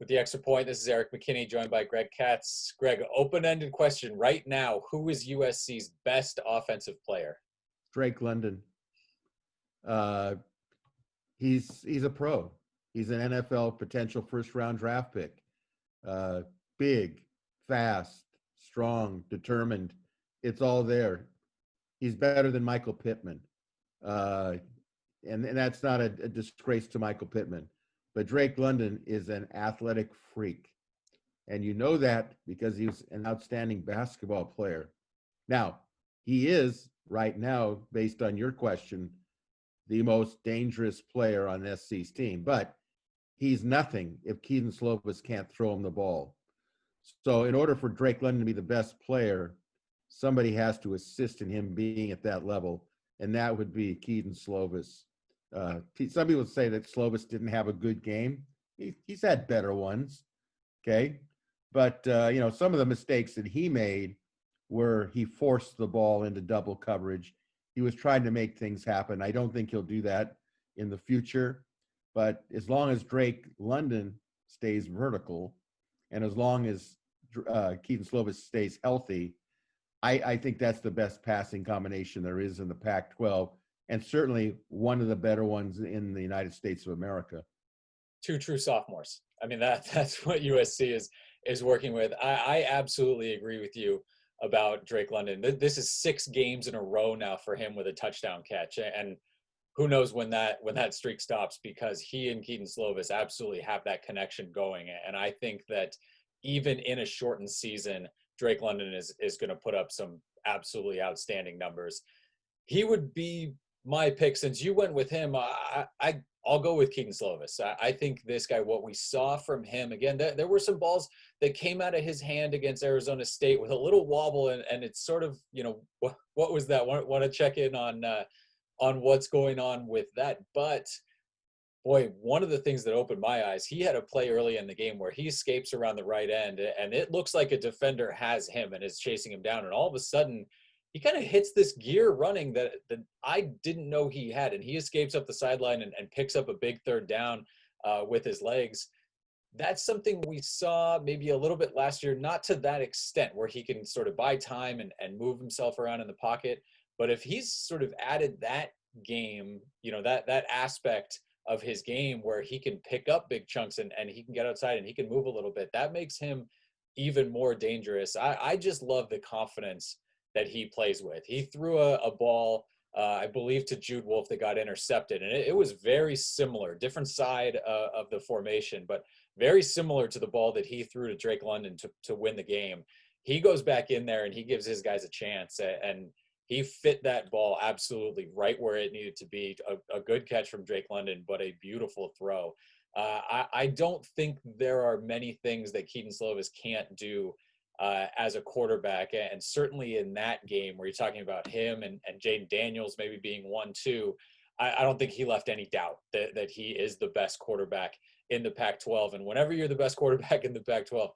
With the extra point, this is Erik McKinney, joined by Greg Katz. Greg, open-ended question right now. Who is USC's best offensive player? Drake London. He's a pro. He's an NFL potential first-round draft pick. Big, fast, strong, determined. It's all there. He's better than Michael Pittman. And that's not a disgrace to Michael Pittman. But Drake London is an athletic freak. And you know that because he's an outstanding basketball player. Now, he is, right now, based on your question, the most dangerous player on SC's team. But he's nothing if Kedon Slovis can't throw him the ball. So in order for Drake London to be the best player, somebody has to assist in him being at that level, and that would be Kedon Slovis. Some people say that Slovis didn't have a good game. He's had better ones, okay? But, some of the mistakes that he made were he forced the ball into double coverage. He was trying to make things happen. I don't think he'll do that in the future. But as long as Drake London stays vertical and as long as Kedon Slovis stays healthy, I think that's the best passing combination there is in the Pac-12, and certainly one of the better ones in the United States of America. Two true sophomores. I mean, that's what USC is working with. I absolutely agree with you about Drake London. This is 6 games in a row now for him with a touchdown catch, and who knows when that streak stops, because he and Kedon Slovis absolutely have that connection going. And I think that even in a shortened season, Drake London is going to put up some absolutely outstanding numbers. He would be my pick. Since you went with him, I'll go with Kedon Slovis. I think this guy, what we saw from him, again, there were some balls that came out of his hand against Arizona State with a little wobble, and it's sort of, what was that? Want to check in on what's going on with that. But boy, one of the things that opened my eyes, he had a play early in the game where he escapes around the right end, and it looks like a defender has him and is chasing him down. And all of a sudden, he kind of hits this gear running that I didn't know he had. And he escapes up the sideline and picks up a big third down with his legs. That's something we saw maybe a little bit last year, not to that extent where he can sort of buy time and move himself around in the pocket. But if he's sort of added that game, that aspect of his game where he can pick up big chunks and he can get outside and he can move a little bit, that makes him even more dangerous. I just love the confidence that he plays with. He threw a ball, I believe, to Jude Wolfe that got intercepted. And it was very similar, different side of the formation, but very similar to the ball that he threw to Drake London to win the game. He goes back in there and he gives his guys a chance, and he fit that ball absolutely right where it needed to be. A good catch from Drake London, but a beautiful throw. I don't think there are many things that Kedon Slovis can't do as a quarterback. And certainly in that game where you're talking about him and Jaden Daniels maybe being 1-2, I don't think he left any doubt that he is the best quarterback in the Pac-12. And whenever you're the best quarterback in the Pac-12,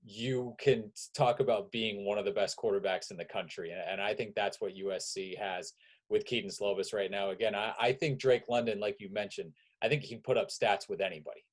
you can talk about being one of the best quarterbacks in the country. And I think that's what USC has with Kedon Slovis right now. Again, I think Drake London, like you mentioned, I think he can put up stats with anybody.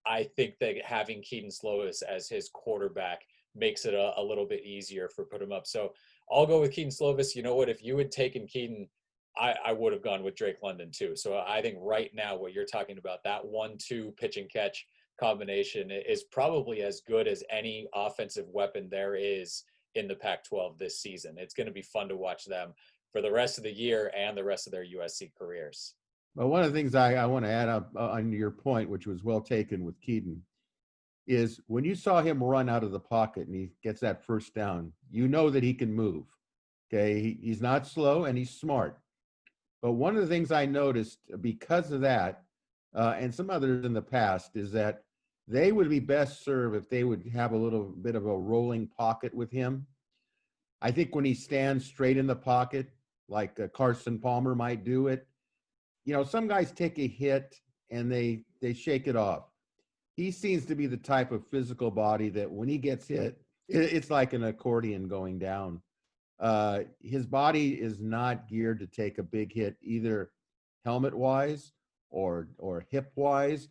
I think that having Kedon Slovis as his quarterback makes it a little bit easier for put him up. So I'll go with Kedon Slovis. You know what? If you had taken Kedon, I would have gone with Drake London too. So I think right now what you're talking about, that 1-2 pitch and catch combination is probably as good as any offensive weapon there is in the Pac-12 this season. It's going to be fun to watch them for the rest of the year and the rest of their USC careers. Well, one of the things I want to add up on your point, which was well taken with Kedon, is when you saw him run out of the pocket and he gets that first down, you know that he can move. Okay, he's not slow and he's smart. But one of the things I noticed because of that, and some others in the past, is that they would be best served if they would have a little bit of a rolling pocket with him. I think when he stands straight in the pocket, like Carson Palmer might do it, some guys take a hit and they shake it off. He seems to be the type of physical body that when he gets hit, it's like an accordion going down. His body is not geared to take a big hit, either helmet-wise or hip-wise.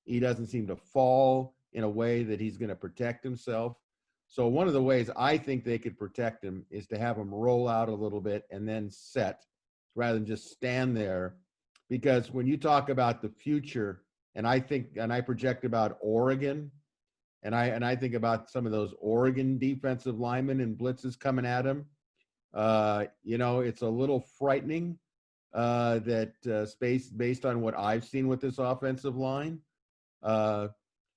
He doesn't seem to fall in a way that he's going to protect himself. So one of the ways I think they could protect him is to have him roll out a little bit and then set rather than just stand there. Because when you talk about the future, and I project about Oregon, and I think about some of those Oregon defensive linemen and blitzes coming at him, it's a little frightening based on what I've seen with this offensive line.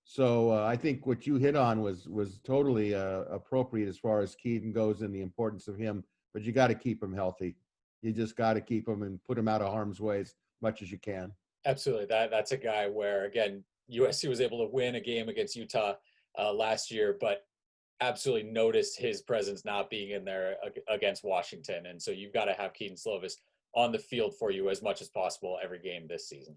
So I think what you hit on was totally appropriate as far as Keaton goes and the importance of him. But you got to keep him healthy. You just got to keep him and put him out of harm's way as much as you can. Absolutely. That's a guy where, again, USC was able to win a game against Utah last year, but absolutely noticed his presence not being in there against Washington. And so you've got to have Keaton Slovis on the field for you as much as possible every game this season.